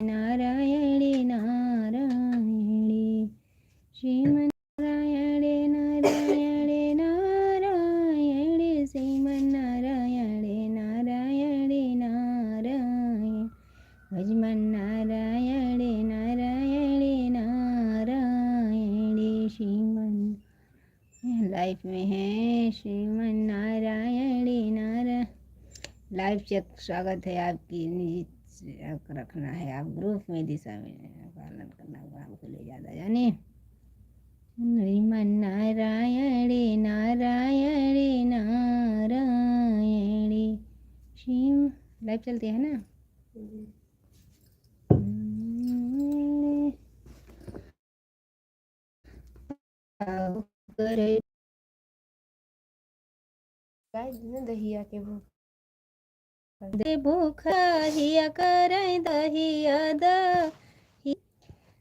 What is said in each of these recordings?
नारायणे नारायणे श्रीमन्नारायणे नारायणे नारायणे श्रीमन्नारायणे नारायणे नारायण भजमन्नारायणे नारायणे नारायणे श्रीमन life में है श्रीमन्नारायणे Narayan. Live check स्वागत है आपकी। निजी रखना है, आप ग्रुप में दिशा में पालन करना होगा, आपको ले ज़्यादा जाने। श्रीमन्नारायणे नारायणे नारायणे शिव। लाइव चलती है ना। दहिया के भूख दे भूखा हिया करे दहिया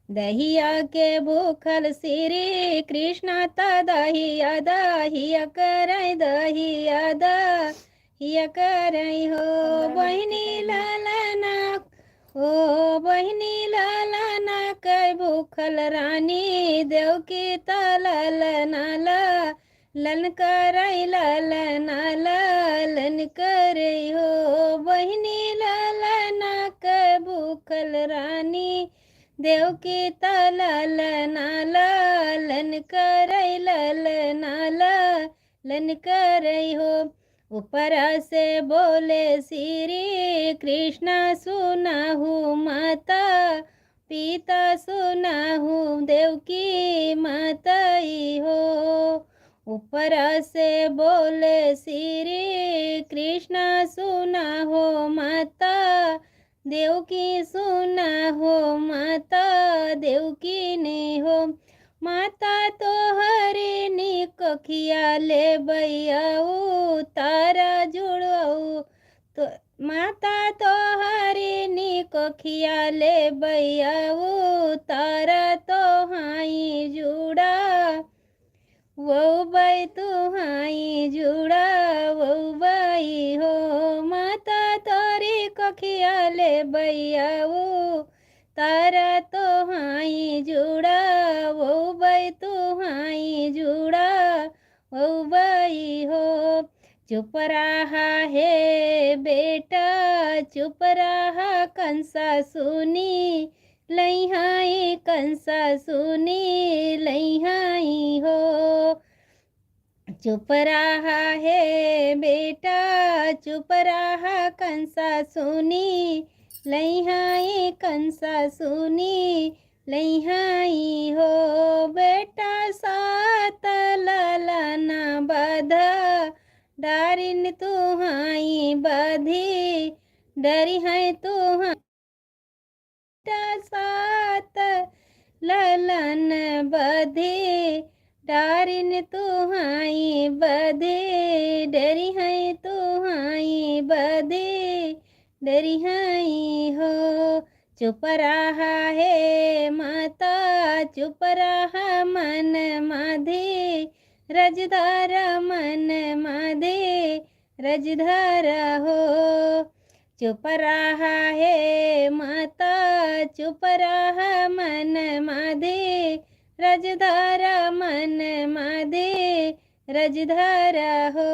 दहिया के भूखल श्री कृष्ण ता दहिया दहिया करे दहिया दहिया करे हो बहनी लालना ओ बहनी लालना के भूखल रानी देव की तलना लन करई ललना लन करई हो बहनी ललना के भूखल रानी देव की तलना लन करई ललना लन करई हो। ऊपर से बोले श्री कृष्ण सुनाहू माता पिता सुनाहू देव की माताई हो। ऊपर से बोले श्री कृष्ण सुना हो माता देव की सुना हो माता देव की ने हो। माता तो हरे नी कखिया ले बैयाऊ तारा जुड़ाऊ तो माता तो हरे नी कखिया ले बैयाऊ तारा तो हाई जुड़ा वो बाई तुहाई जुड़ा वो बाई हो माता तोरी कखिया ले बैया वो तारा तो हाई जुड़ा वो बाई तुहाई जुड़ा वो बाई हो। चुप रहा है बेटा चुप रहा कंसा सुनी लइहाई कंसा सुनी लइहाई हो। चुप रहा है बेटा चुप रहा कंसा सुनी लइहाई कंसा सुनी लइहाई हो। बेटा सात ललना बाधा डारिन तुहाई बाधी डरी है तुहाई सात ललन बधे डारिन तुहाई बधे डरी है तुहाई बधे डरी है हो। चुप रहा है माता चुप रहा मन माधे रजधार मन माधे रजधार हो। चुप रहा है माता चुप रहा मन माधे रजधारा मन माधे रजधारा हो।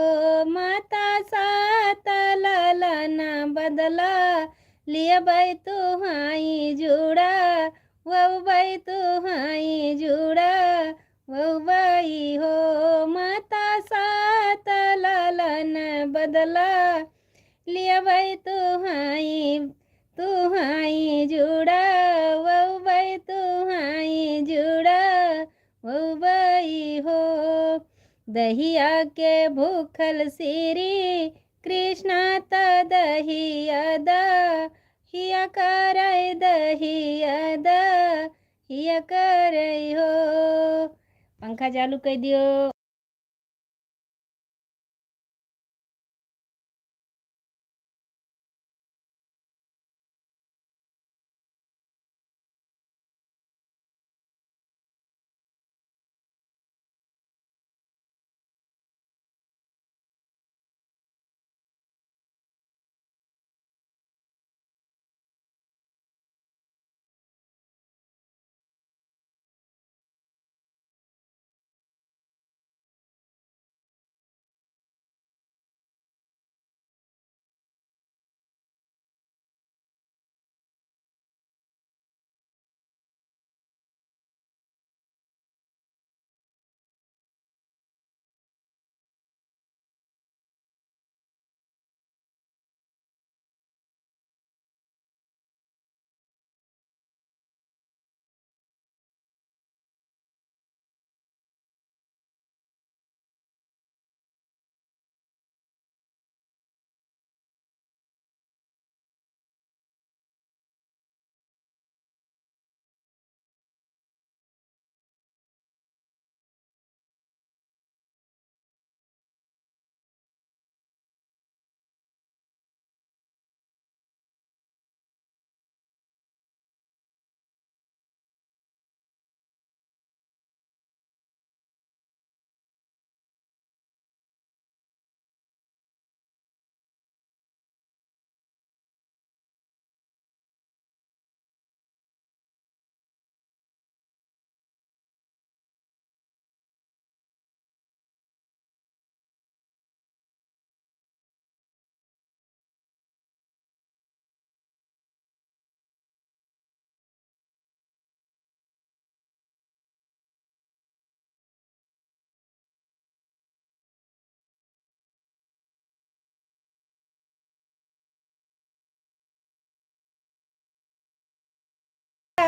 माता सात ललना बदला लिया बाई तुहाई जुड़ा वो बाई तुहाई जुड़ा वो बाई हो। माता सात ललना बदला लिया बाई तुहाई तुहाई जुड़ा वो बाई तुहाई जुड़ा वो बाई हो। दहिया के भूखल श्री कृष्ण ता दहिया हिया करई दहिया हिया करई हो। पंखा चालू कर दियो।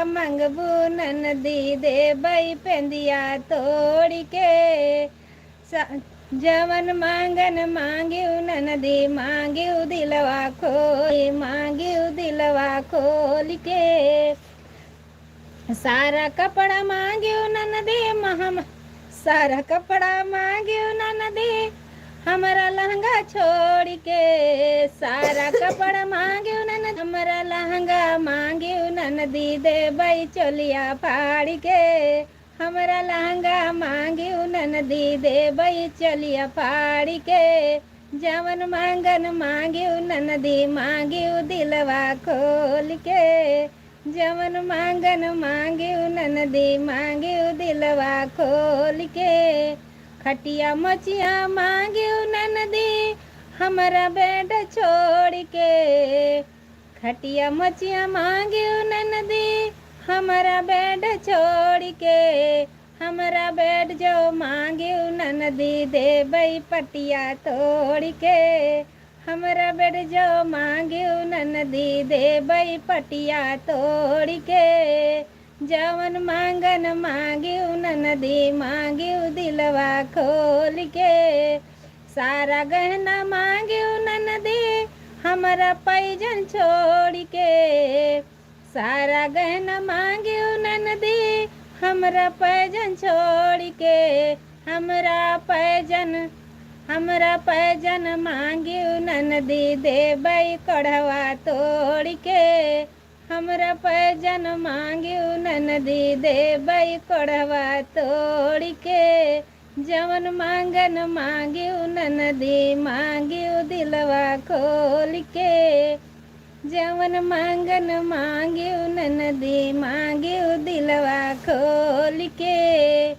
मंगबू ननदी देबई पेंदिया तोड़ के जवन मांगन मांग्यू ननदी मांग्यू दिलवा खोल के सारा कपड़ा मांग्यू ननदी सारा कपड़ा मांग्यू ननदी हमारा लहंगा छोड़ के सारा कपड़ा मांग्यू ननदी हमारा लहंगा मांग्यू ननदी देबई चोलिया फाड़ के हमारा लहंगा मांग्यू ननदी देबई चोलिया फाड़ के जवन मांगन मांग्यू ननदी मांग्यू दिलवा खोल के जवन मांगन मांग्यू ननदी मांग्यू दिलवा खोल के खटिया मचिया मांग्यू ननदी हमारा बेड छोड़ के खटिया मचिया मांग्यू ननदी हमारा बेड छोड़ के हमारा बेड जो मांग्यू ननदी देबई पटिया तोड़ के हमारा बेड जो मांग्यू ननदी देबई पटिया तोड़ के जवन मांगन मांग्यू ननदी मांग्यू दिलवा खोल के सारा गहना मांग्यू ननदी हमारा पैजन छोड़ के सारा गहना मांग्यू ननदी हमारा पैजन छोड़ के हमारा पैजन मांग्यू ननदी देबई कढ़वा तोड़ के हमरा पैजन मांग्यू ननदी देबई कढ़वा तोड़ के जवन मांगन मांग्यू ननदी मांग्यू दिलवा खोल के जवन मांगन मांग्यू ननदी मांग्यू दिलवा खोल के।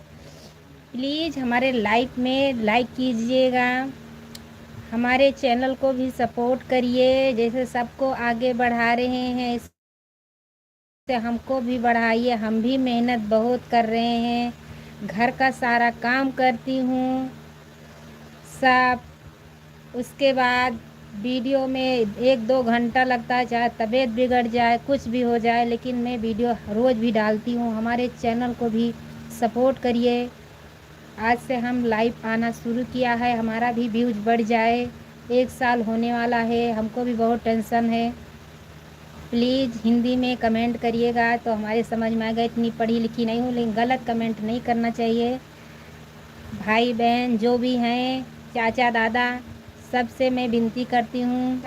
प्लीज़ हमारे लाइफ में लाइक कीजिएगा, हमारे चैनल को भी सपोर्ट करिए। जैसे सबको आगे बढ़ा रहे हैं इससे हमको भी बढ़ाइए। हम भी मेहनत बहुत कर रहे हैं, घर का सारा काम करती हूँ सब। उसके बाद वीडियो में 1-2 घंटा लगता है, चाहे तबीयत बिगड़ जाए कुछ भी हो जाए, लेकिन मैं वीडियो रोज़ भी डालती हूँ। हमारे चैनल को भी सपोर्ट करिए। आज से हम लाइव आना शुरू किया है, हमारा भी व्यूज बढ़ जाए। 1 साल होने वाला है, हमको भी बहुत टेंशन है। प्लीज़ हिंदी में कमेंट करिएगा तो हमारे समझ में आएगा। इतनी पढ़ी लिखी नहीं हूँ, लेकिन गलत कमेंट नहीं करना चाहिए। भाई बहन जो भी हैं, चाचा दादा, सबसे मैं विनती करती हूँ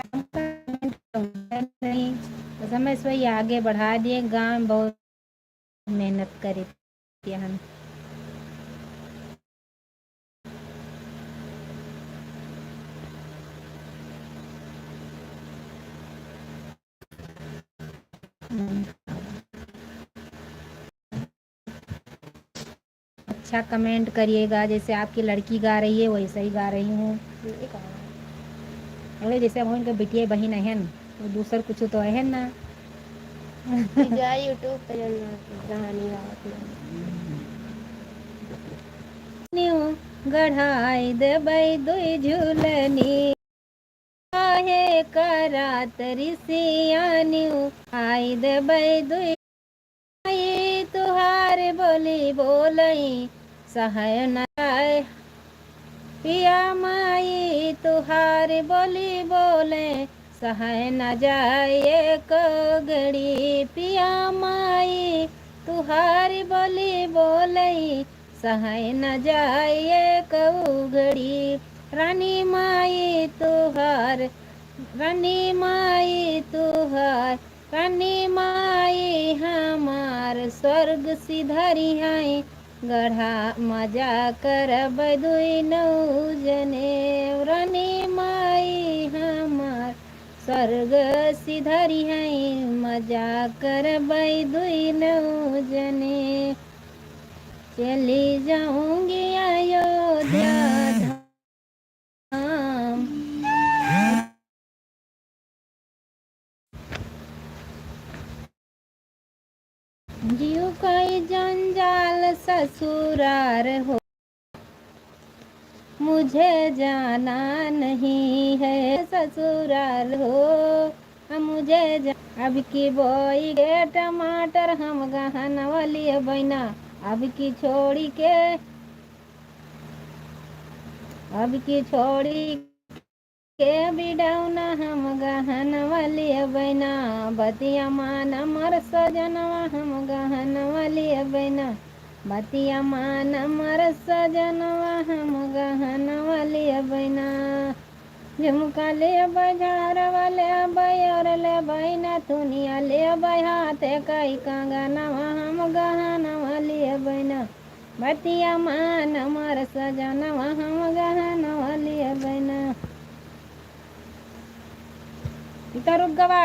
नहीं तो समय से ही आगे बढ़ा दिए। गाँव में बहुत मेहनत करे हम। अच्छा कमेंट करिएगा। जैसे आपकी लड़की गा रही है वैसे ही गा रही हूँ। अरे जैसे हम उनके बिटिया बहन है न, तो दूसर कुछ तो है ना। यूट्यूब पे गढ़ाई देबई दुई झूलनी काहे करात ऋषियानियु आई देबई दुई तुहार बोली बोलई सहय न आए पिया माई तुहार बोली बोले सहय न जाए गड़ी पिया माई तुहार बोली बोलई सहय न जाए घड़ी रानी माई तुहार रानी माई तुहार रानी माई हमार स्वर्ग सिधरी है गढ़ा मजा कर दुई नौ जने रानी माई हमार स्वर्ग सिधरी है मजा कर दुई नौ जने चली जाऊंगी अयोध्या धाम जियो कोई जंजाल ससुरार हो मुझे जाना नहीं है ससुराल हो हम मुझे अब की बोई के टमाटर हम गहनवा लिए बहना। अब की छोड़ी के अब की छोड़ी के बिडौना हम गहनवा लिए बहना। बतिया मान मर सजनवा हम गहनवा लिए बहना। बतिया मान मर सजनवा हम गहनवा लिए बहना। झुमका ले बाजार वाले बयर ले बहना। दुनिया ले हाथे कई कंगनवा हम गहनवा लिए बहना। बतिया मान मर सजनवा हम गहनवा लिए बहना। इतना रुक गवा।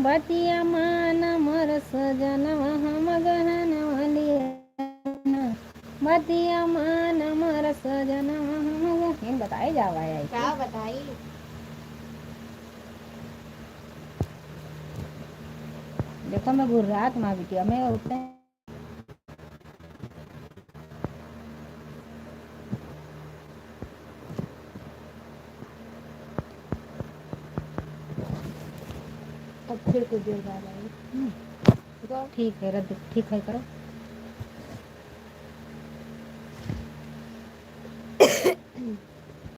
बतिया मान मर सजनवा हम गहनवा लिए बहना। बतिया मान मर सजनवा हम बताए जावा है क्या बताई? देखो मैं गुर्रात माँ बिटिया मैं उठते अब फिर कुछ देर बाद आई। ठीक है रद्द ठीक है करो।